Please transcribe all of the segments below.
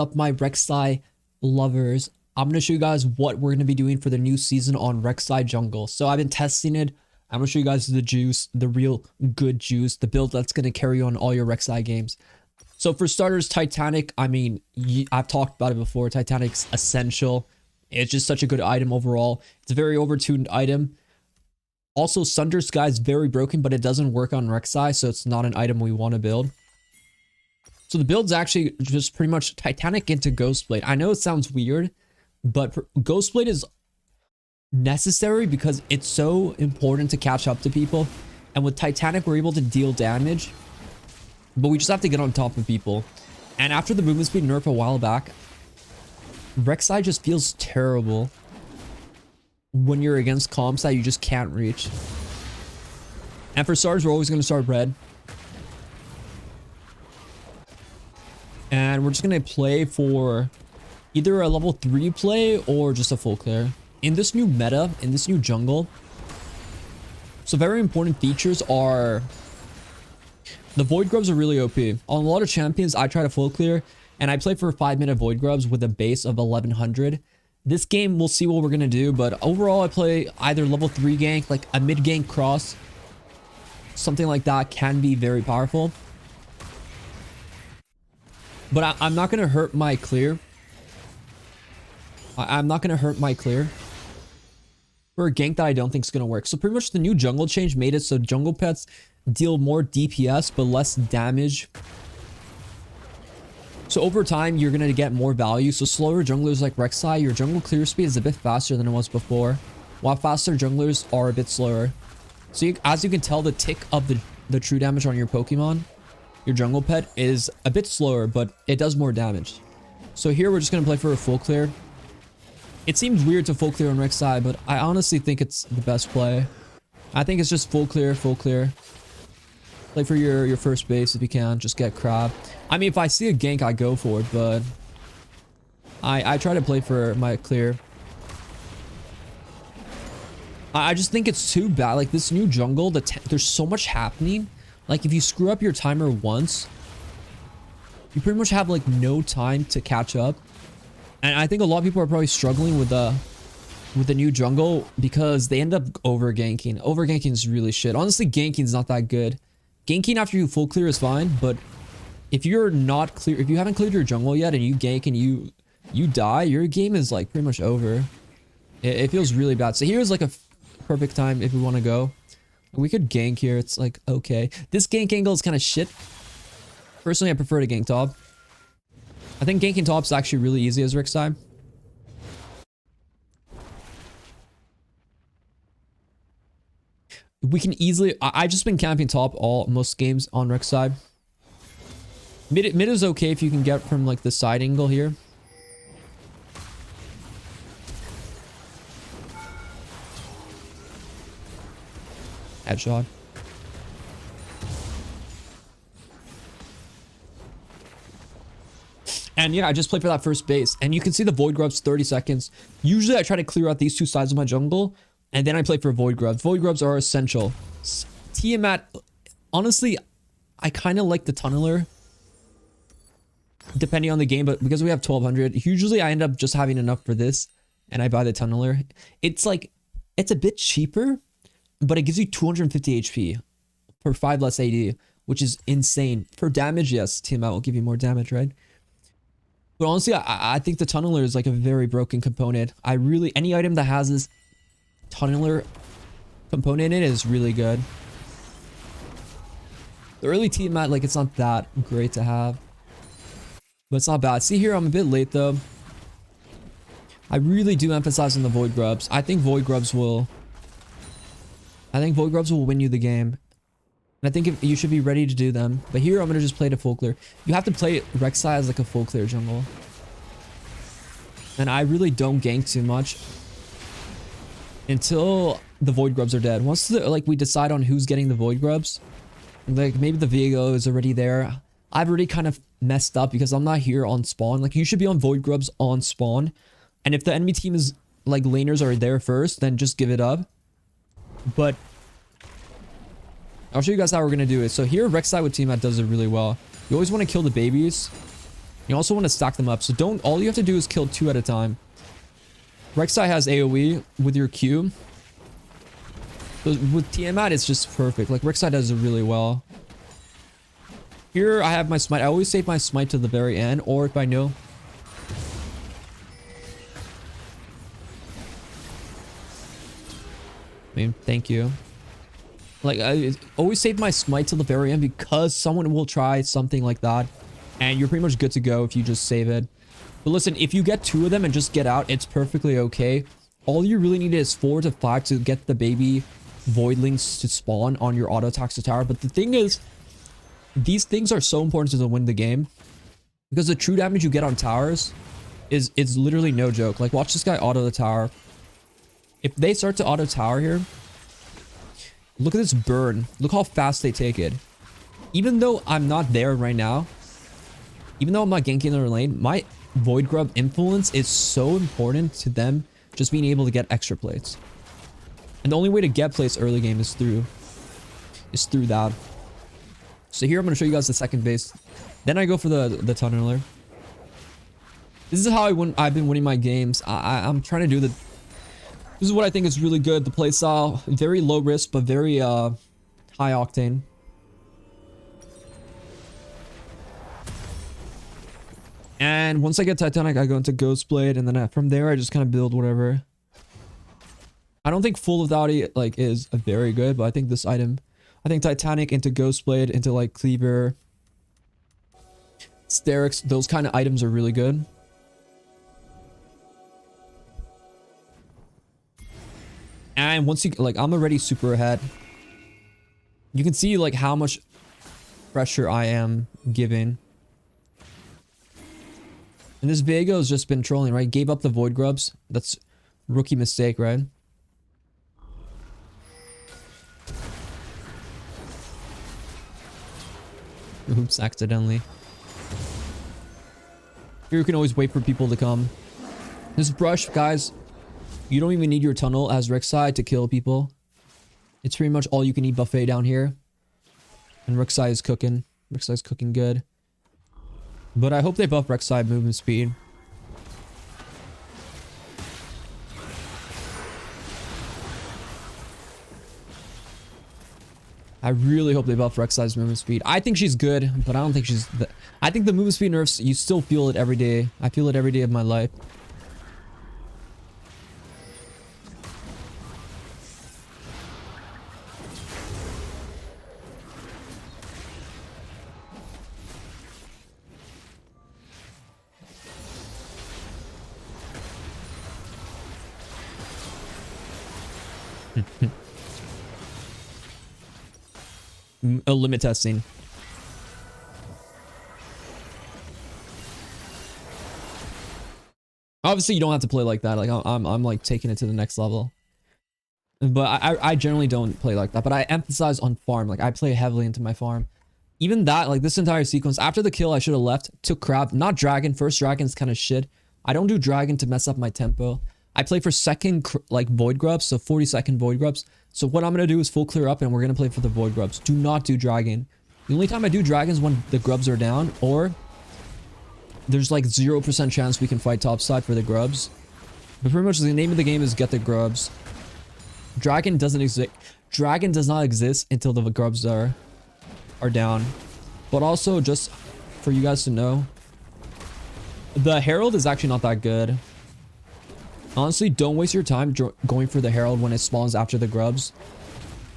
Up, my Rek'sai lovers. I'm going to show you guys what we're going to be doing for the new season on Rek'sai Jungle. So I've been testing it. I'm going to show you guys the juice, the real good juice, the build that's going to carry on all your Rek'sai games. So for starters, Titanic, I mean, I've talked about it before. Titanic's essential. It's just such a good item overall. It's a very overtuned item. Also, Sunder Sky is very broken, but it doesn't work on Rek'sai, so it's not an item we want to build. So the build's actually just pretty much Titanic into Ghostblade. I know it sounds weird, but Ghostblade is necessary because it's so important to catch up to people. And with Titanic, we're able to deal damage, but we just have to get on top of people. And after the movement speed nerf a while back, Rek'sai just feels terrible when you're against comps that you just can't reach. And for stars, we're always going to start red. And we're just going to play for either a level 3 play or just a full clear. In this new meta, in this new jungle, so very important features are the Void Grubs are really OP. On a lot of champions, I try to full clear and I play for 5-minute Void Grubs with a base of 1100. This game, we'll see what we're going to do, but overall I play either level 3 gank, like a mid gank cross. Something like that can be very powerful. But I'm not going to hurt my clear. I'm not going to hurt my clear for a gank that I don't think is going to work. So pretty much the new jungle change made it so jungle pets deal more DPS but less damage. So over time, you're going to get more value. So slower junglers like Rek'sai, your jungle clear speed is a bit faster than it was before, while faster junglers are a bit slower. So as you can tell, the tick of the true damage on your Pokemon, your jungle pet, is a bit slower, but it does more damage. So here we're just going to play for a full clear. It seems weird to full clear on Rek'sai, but I honestly think it's the best play. I think it's just full clear, full clear. Play for your first base if you can. Just get crab. I mean, if I see a gank, I go for it, but I try to play for my clear. I just think it's too bad. Like this new jungle, there's so much happening. Like if you screw up your timer once, you pretty much have like no time to catch up. And I think a lot of people are probably struggling with the new jungle because they end up over ganking. Over ganking is really shit. Honestly, ganking is not that good. Ganking after you full clear is fine, but if you're not clear, if you haven't cleared your jungle yet and you gank and you die, your game is like pretty much over. It feels really bad. So here's like a perfect time if we want to go. We could gank here. It's like, okay. This gank angle is kind of shit. Personally, I prefer to gank top. I think ganking top is actually really easy as Rek'sai. We can easily... I've just been camping top most games on Rek'sai. Mid is okay if you can get from like the side angle here. Headshot. And yeah, I just played for that first base. And you can see the Void Grubs 30 seconds. Usually I try to clear out these two sides of my jungle. And then I play for Void Grubs. Void Grubs are essential. Tiamat, honestly, I kind of like the Tunneler. Depending on the game, but because we have 1200, usually I end up just having enough for this. And I buy the Tunneler. It's like, it's a bit cheaper, but it gives you 250 HP for 5 less AD, which is insane. For damage, yes, Tiamat will give you more damage, right? But honestly, I think the Tunneler is like a very broken component. Any item that has this Tunneler component in it is really good. The early Tiamat, like, it's not that great to have, but it's not bad. See here, I'm a bit late though. I really do emphasize on the Void Grubs. I think Void Grubs will win you the game. And I think you should be ready to do them. But here I'm going to just play the full clear. You have to play Rek'sai as like a full clear jungle. And I really don't gank too much until the Void Grubs are dead. Once we decide on who's getting the Void Grubs, like maybe the Viego is already there. I've already kind of messed up because I'm not here on spawn. Like you should be on Void Grubs on spawn. And if the enemy team is like laners are there first, then just give it up. But I'll show you guys how we're going to do it. So here, Rek'sai with Teammat does it really well. You always want to kill the babies. You also want to stack them up. So don't, all you have to do is kill 2 at a time. Rek'sai has AoE with your Q. So with Tiamat, it's just perfect. Like, Rek'sai does it really well. Here, I have my smite. I always save my smite to the very end, or if I know... I mean, thank you. Like, I always save my smite till the very end because someone will try something like that. And you're pretty much good to go if you just save it. But listen, if you get 2 of them and just get out, it's perfectly okay. All you really need is 4 to 5 to get the baby voidlings to spawn on your auto toxic tower. But the thing is, these things are so important to win the game. Because the true damage you get on towers is literally no joke. Like, watch this guy auto the tower. If they start to auto tower here, look at this burn. Look how fast they take it. Even though I'm not there right now, even though I'm not ganking their lane, my Void Grub influence is so important to them just being able to get extra plates. And the only way to get plates early game is through that. So here I'm going to show you guys the second base. Then I go for the tunneler. This is how I've been winning my games. I'm trying to do the... This is what I think is really good. The play style, very low risk, but very high octane. And once I get Titanic, I go into Ghostblade, and then from there, I just kind of build whatever. I don't think full lethality like is very good, but I think this item, I think Titanic into Ghostblade into like Cleaver, Sterix, those kind of items are really good. And once you like, I'm already super ahead. You can see like how much pressure I am giving. And this Viego has just been trolling, right? Gave up the Void Grubs. That's rookie mistake, right? Oops, accidentally. Here you can always wait for people to come. This brush, guys, you don't even need your tunnel as Rek'sai to kill people. It's pretty much all you can eat buffet down here. And Rek'sai is cooking. Rek'Sai's cooking good. But I hope they buff Rek'sai movement speed. I really hope they buff Rek'Sai's movement speed. I think she's good, but I don't think she's... I think the movement speed nerfs, you still feel it every day. I feel it every day of my life. A limit testing. Obviously, you don't have to play like that. Like I'm like taking it to the next level. But I generally don't play like that. But I emphasize on farm. Like I play heavily into my farm. Even that, like this entire sequence, after the kill, I should have left. Took crab, not dragon. First dragon's kind of shit. I don't do dragon to mess up my tempo. I play for second like void grubs, so 40-second void grubs. So what I'm gonna do is full clear up, and we're gonna play for the void grubs. Do not do dragon. The only time I do dragon is when the grubs are down, or there's like 0% chance we can fight topside for the grubs. But pretty much the name of the game is get the grubs. Dragon doesn't exist. Dragon does not exist until the grubs are down. But also, just for you guys to know, the herald is actually not that good. Honestly, don't waste your time going for the herald when it spawns after the grubs.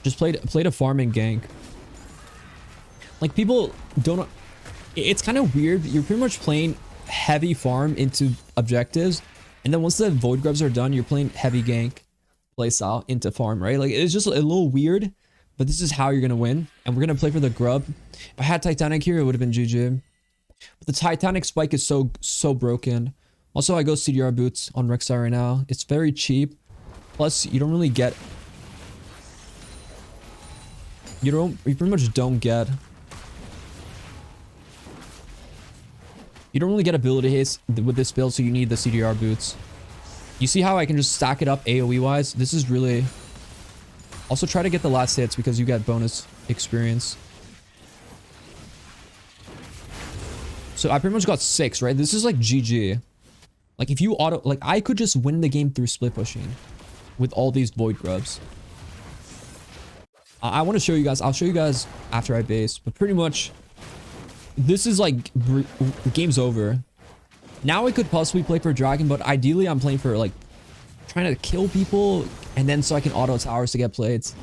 Just play to farm and gank. Like people don't. It's kind of weird. You're pretty much playing heavy farm into objectives, and then once the void grubs are done, you're playing heavy gank playstyle into farm, right? Like it's just a little weird, but this is how you're gonna win. And we're gonna play for the grub. If I had Titanic here, it would have been GG. But the Titanic spike is so broken. Also, I go CDR boots on Rek'sai right now. It's very cheap. Plus, you don't really get... You pretty much don't get... You don't really get ability haste with this build, so you need the CDR boots. You see how I can just stack it up AoE-wise? This is really... Also, try to get the last hits because you get bonus experience. So I pretty much got 6, right? This is like GG. Like if you auto, like I could just win the game through split pushing with all these void grubs. I want to show you guys. I'll show you guys after I base, but pretty much this is like game's over. Now I could possibly play for dragon, but ideally I'm playing for like trying to kill people and then so I can auto towers to get plates.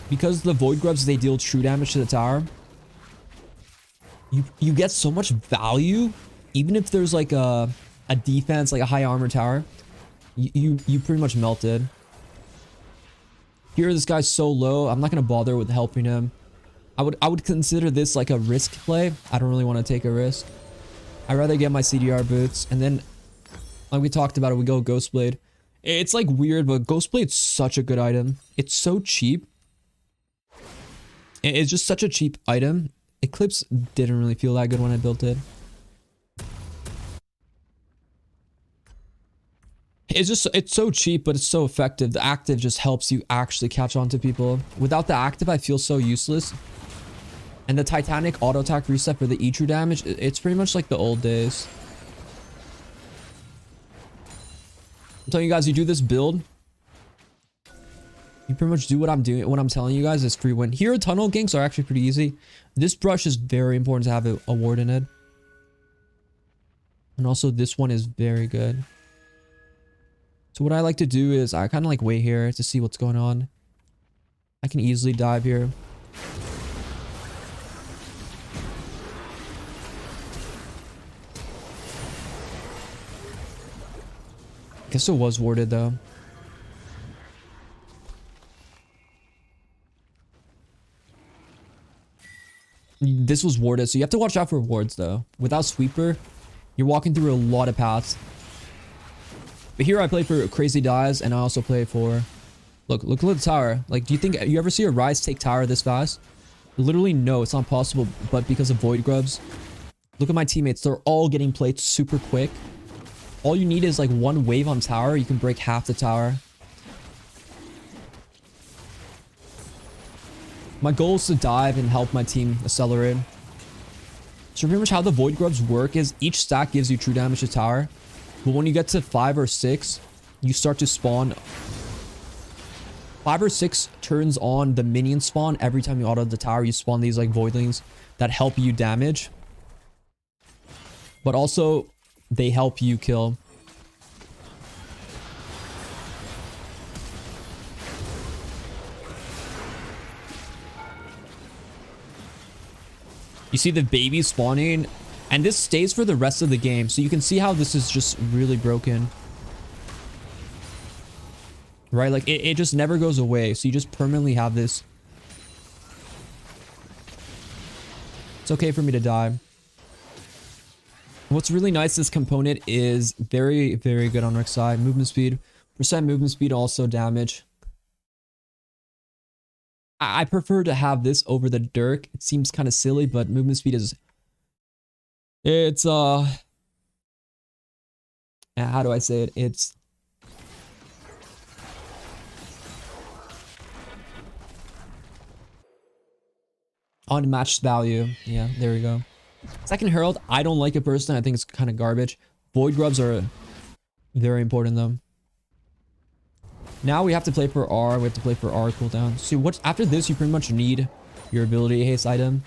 Because the void grubs, they deal true damage to the tower. You get so much value, even if there's like a defense, like a high armor tower. You pretty much melted. Here, this guy's so low. I'm not gonna bother with helping him. I would consider this like a risk play. I don't really want to take a risk. I'd rather get my CDR boots, and then like we talked about it, we go Ghostblade. It's like weird, but Ghostblade's such a good item. It's so cheap. It's just such a cheap item. Eclipse didn't really feel that good when I built it. It's so cheap, but it's so effective. The active just helps you actually catch on to people. Without the active, I feel so useless. And the Titanic auto attack reset for the E-True damage, it's pretty much like the old days. I'm telling you guys, you do this build, you pretty much do what I'm doing. What I'm telling you guys is free win. Here, tunnel ganks are actually pretty easy. This brush is very important to have a ward in it. And also this one is very good. So what I like to do is I kind of like wait here to see what's going on. I can easily dive here. Guess it was warded though. This was warded, so you have to watch out for wards though. Without sweeper, you're walking through a lot of paths. But here I play for crazy dives, and I also play for... Look at the tower. Like, do you think you ever see a Rise take tower this fast? Literally, no, it's not possible, but because of void grubs. Look at my teammates. They're all getting plates super quick. All you need is like one wave on tower. You can break half the tower. My goal is to dive and help my team accelerate. So pretty much how the void grubs work is each stack gives you true damage to tower. But when you get to 5 or 6, you start to spawn. 5 or 6 turns on the minion spawn. Every time you auto the tower, you spawn these like voidlings that help you damage. But also, they help you kill. You see the babies spawning, and this stays for the rest of the game. So you can see how this is just really broken. Right? Like, it just never goes away. So you just permanently have this. It's okay for me to die. What's really nice, this component is very, very good on Rek'sai. Movement speed. Percent movement speed, also damage. I prefer to have this over the Dirk. It seems kind of silly, but movement speed is... It's, how do I say it? It's... unmatched value. Yeah, there we go. Second Herald, I don't like it personally. I think it's kind of garbage. Void grubs are very important though. Now we have to play for R. We have to play for R cooldown. See, what after this, you pretty much need your ability haste item.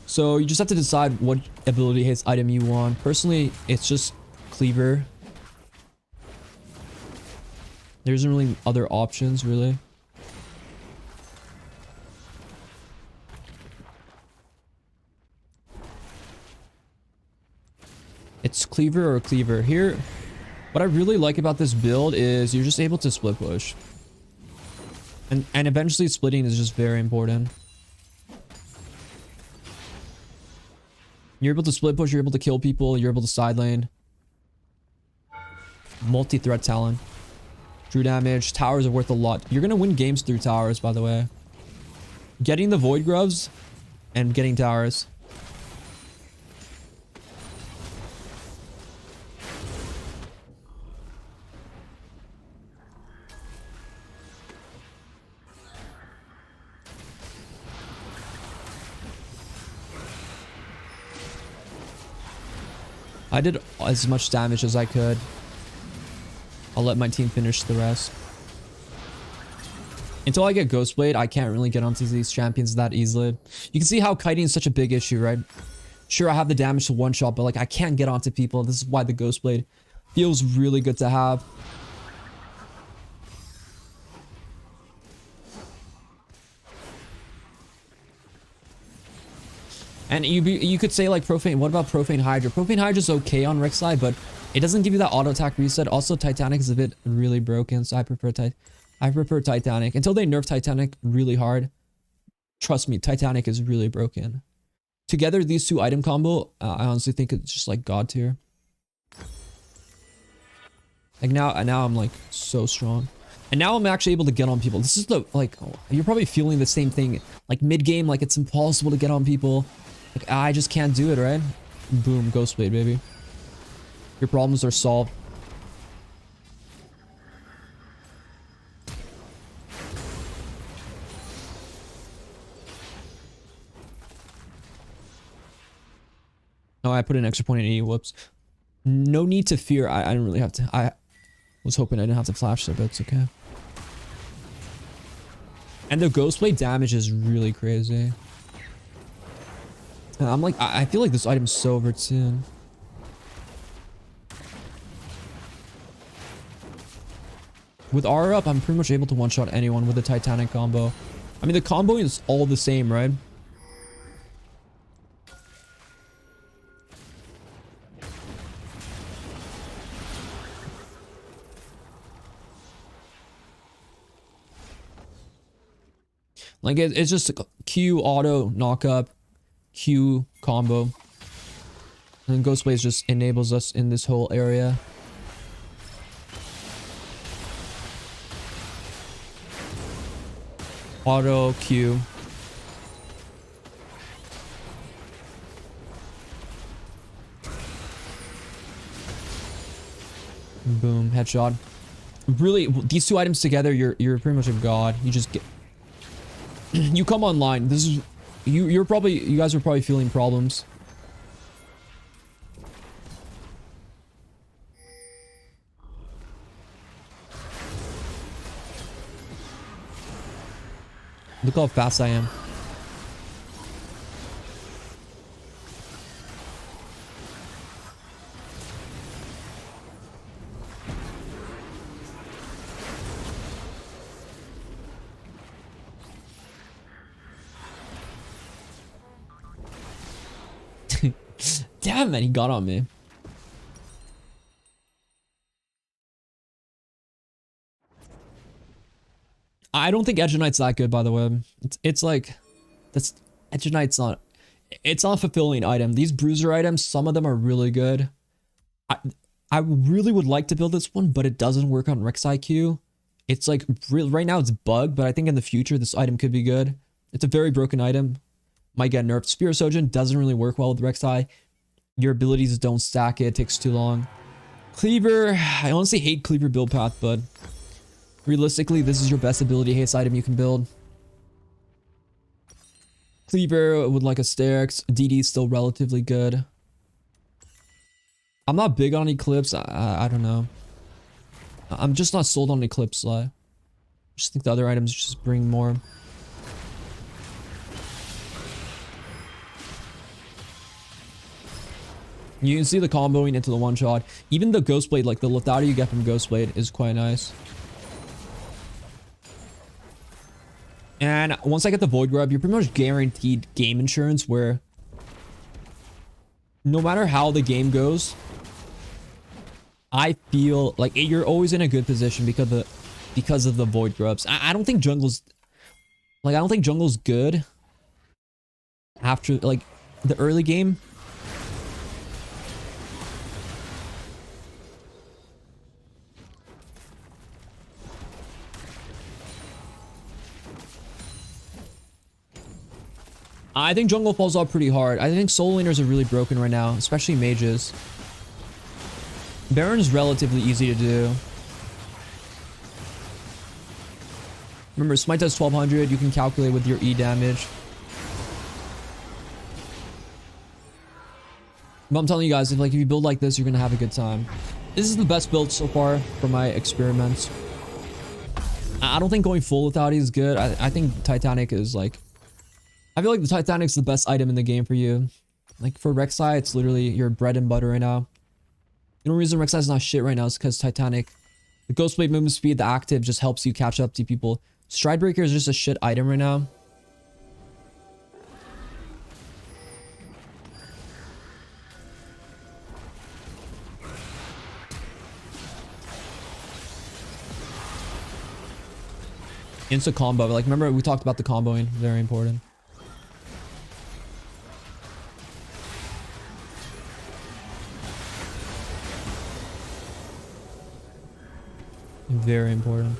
So you just have to decide what ability haste item you want. Personally, it's just Cleaver. There isn't really other options, really. It's Cleaver or Cleaver. Here, what I really like about this build is you're just able to split push. And eventually splitting is just very important. You're able to split push, you're able to kill people, you're able to side lane. Multi-threat talent. True damage. Towers are worth a lot. You're gonna win games through towers, by the way. Getting the void grubs and getting towers. I did as much damage as I could. I'll let my team finish the rest. Until I get Ghostblade, I can't really get onto these champions that easily. You can see how kiting is such a big issue, right? Sure, I have the damage to one shot, but like I can't get onto people. This is why the Ghostblade feels really good to have. And you could say like Profane. What about Profane Hydra? Profane Hydra's okay on Rek'sai, but it doesn't give you that auto attack reset. Also, Titanic is a bit really broken, so I prefer Titanic until they nerf Titanic really hard. Trust me, Titanic is really broken. Together, these two item combo, I honestly think it's just like god tier. Like now I'm like so strong, and now I'm actually able to get on people. This is the like you're probably feeling the same thing. Like mid game, like it's impossible to get on people. Like I just can't do it, right? Boom, Ghostblade, baby. Your problems are solved. Oh, I put an extra point in E. Whoops. No need to fear. I didn't really have to. I was hoping I didn't have to flash there, but it's okay. And the Ghostblade damage is really crazy. And I'm like, I feel like this item's so overtuned. With R up, I'm pretty much able to one-shot anyone with the Titanic combo. I mean, the combo is all the same, right? Like it's just a Q auto knock up, Q combo, and Ghostblade just enables us in this whole area. Auto Q. Boom, headshot. Really, these two items together, you're pretty much a god. You just get. You come online. This is you guys are probably feeling problems. Look how fast I am. Damn, man, he got on me. I don't think Edge of Knight's that good, by the way. It's like, that's Edge of Knight's not. It's not a fulfilling item. These bruiser items, some of them are really good. I really would like to build this one, but it doesn't work on Rek'sai Q. It's like right now it's bugged, but I think in the future this item could be good. It's a very broken item. Might get nerfed. Spear Sojourn doesn't really work well with Rek'sai. Your abilities don't stack it takes too long. Cleaver, I honestly hate Cleaver build path, but realistically, this is your best ability haste item you can build. Cleaver with like a Sterix. DD is still relatively good. I'm not big on Eclipse. I don't know. I'm just not sold on Eclipse. I just think the other items just bring more. You can see the comboing into the one shot. Even the Ghostblade, like the lethality you get from Ghostblade is quite nice. And once I get the Void Grub, you're pretty much guaranteed game insurance where no matter how the game goes, I feel like you're always in a good position because of the Void Grubs. I don't think jungle's like, I don't think jungle's good after like the early game. I think jungle falls off pretty hard. I think soul laners are really broken right now, especially mages. Baron's relatively easy to do. Remember, smite does 1200. You can calculate with your E damage. But I'm telling you guys, if you build like this, you're gonna have a good time. This is the best build so far for my experiments. I don't think going full without it is good. I think Titanic is like... I feel like the Titanic's the best item in the game for you. Like for Rek'sai, it's literally your bread and butter right now. The only reason Rek'Sai is not shit right now is because Titanic. The Ghostblade movement speed, the active, just helps you catch up to people. Stridebreaker is just a shit item right now. Insta combo. Like, remember we talked about the comboing. Very important. Very important.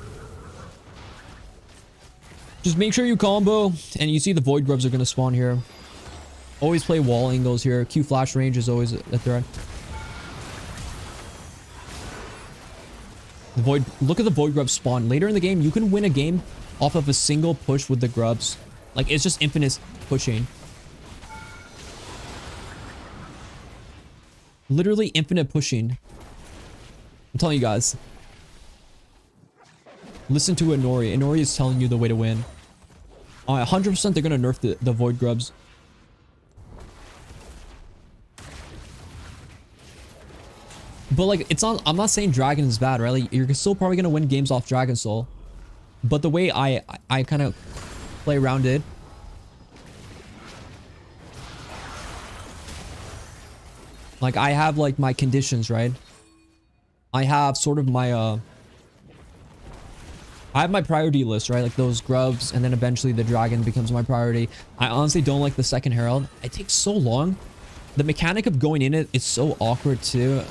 Just make sure you combo, and you see the void grubs are going to spawn here. Always play wall angles here. Q flash range is always a threat. The void, look at the void grubs spawn. Later in the game, you can win a game off of a single push with the grubs. Like, it's just infinite pushing. Literally infinite pushing. I'm telling you guys. Listen to Inori. Inori is telling you the way to win. 100% they're gonna nerf the void grubs. But like, it's not, I'm not saying dragon is bad, right? Like, you're still probably gonna win games off Dragon Soul. But the way I kind of play around it, like, I have like my conditions, right? I have sort of my I have my priority list, right? Like those grubs, and then eventually the dragon becomes my priority. I honestly don't like the second herald. It takes so long. The mechanic of going in it is so awkward too.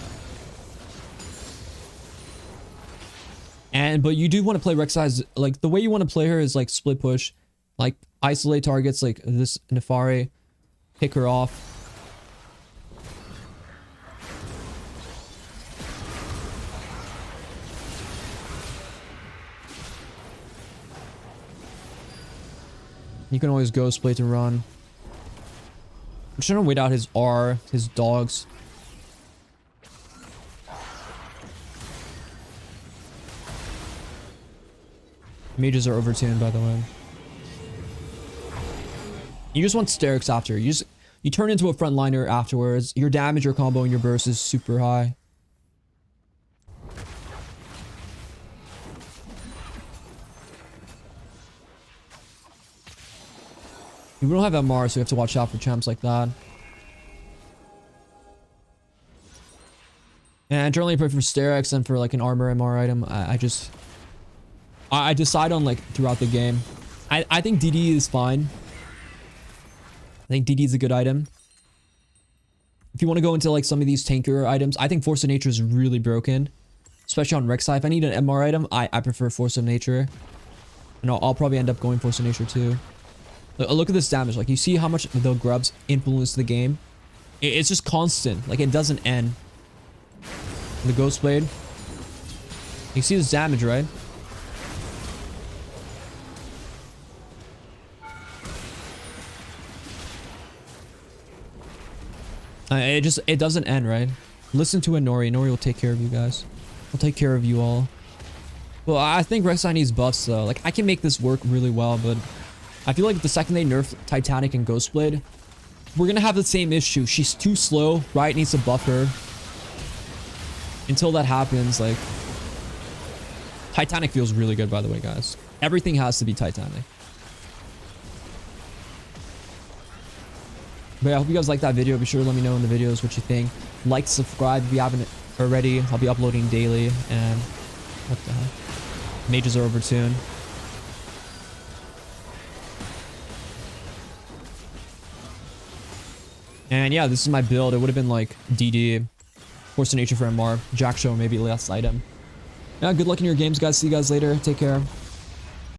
But you do want to play Rek'Sai, like the way you want to play her is like split push, like isolate targets like this Nefari, pick her off. You can always ghost play to run. I'm trying to wait out his R, his dogs. Mages are overtuned, by the way. You just want Sterix after. You turn into a frontliner afterwards. Your damage, your combo, and your burst is super high. We don't have MR, so we have to watch out for champs like that. And I generally prefer Sterix and for like an armor MR item. I decide on like throughout the game. I think DD is fine. I think DD is a good item. If you want to go into like some of these tanker items, I think Force of Nature is really broken. Especially on Rek'Sai. If I need an MR item, I prefer Force of Nature. And I'll probably end up going Force of Nature too. Look at this damage. Like, you see how much the grubs influence the game? It's just constant. Like, it doesn't end. The Ghost Blade. You see this damage, right? It doesn't end, right? Listen to Inori. Inori will take care of you guys. We'll take care of you all. Well, I think Rek'Sai needs buffs, though. Like, I can make this work really well, but I feel like the second they nerf Titanic and Ghostblade, we're gonna have the same issue. She's too slow. Riot needs to buff her. Until that happens, like... Titanic feels really good, by the way, guys. Everything has to be Titanic. But yeah, I hope you guys liked that video. Be sure to let me know in the videos what you think. Like, subscribe if you haven't already. I'll be uploading daily. And... what the heck? Mages are overtuned. And yeah, this is my build. It would have been like DD, Force of Nature for MR, Jack Show, maybe last item. Yeah, good luck in your games, guys. See you guys later. Take care.